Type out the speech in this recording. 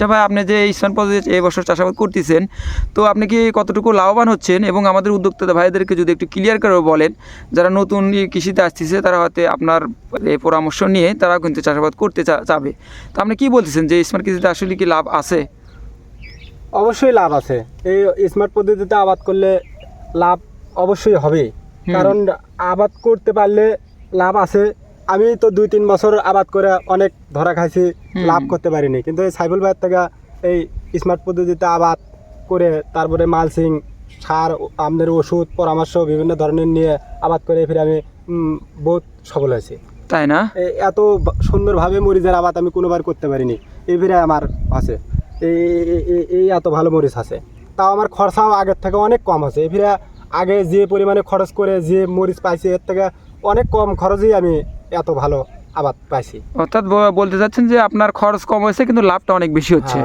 আচ্ছা ভাই, আপনি যে এই স্মার্ট পদ্ধতিতে এই বছর চাষাবাদ করতেছেন, তো আপনি কি কতটুকু লাভবান হচ্ছেন এবং আমাদের উদ্যোক্তা ভাইদেরকে যদি একটু ক্লিয়ার করে বলেন, যারা নতুন কৃষিতে আসতেছে তারা হয়তো আপনার এই পরামর্শ নিয়ে তারাও কিন্তু চাষাবাদ করতে চাবে, তো আপনি কি বলতেছেন যে স্মার্ট কৃষিতে আসলে কি লাভ আছে? অবশ্যই লাভ আছে। এই স্মার্ট পদ্ধতিতে আবাদ করলে লাভ অবশ্যই হবে, কারণ আবাদ করতে পারলে লাভ আছে। আমি তো 2-3 বছর আবাদ করে অনেক ধরা খাইছি, লাভ করতে পারিনি, কিন্তু এই সাইফুল ভাইয়ের থেকে এই স্মার্ট পদ্ধতিতে আবাদ করে তারপরে মালচিং সার, আমাদের ওষুধ পরামর্শ বিভিন্ন ধরনের নিয়ে আবাদ করে ফিরে আমি বহুত সফল হয়েছি। তাই না? এত সুন্দরভাবে মরিচের আবাদ আমি কোনোবার করতে পারিনি, এই ফিরে আমার আছে। এই এত ভালো মরিচ আছে, তাও আমার খরচাও আগের থেকে অনেক কম আছে। এই ফিরে আগে যে পরিমাণে খরচ করে যে মরিচ পাইছি এর থেকে অনেক কম খরচেই আমি এত ভালো আবাদ পাইছি। অর্থাৎ বলতে চাচ্ছেন যে আপনার খরচ কম হয়েছে কিন্তু লাভটা অনেক বেশি হচ্ছে।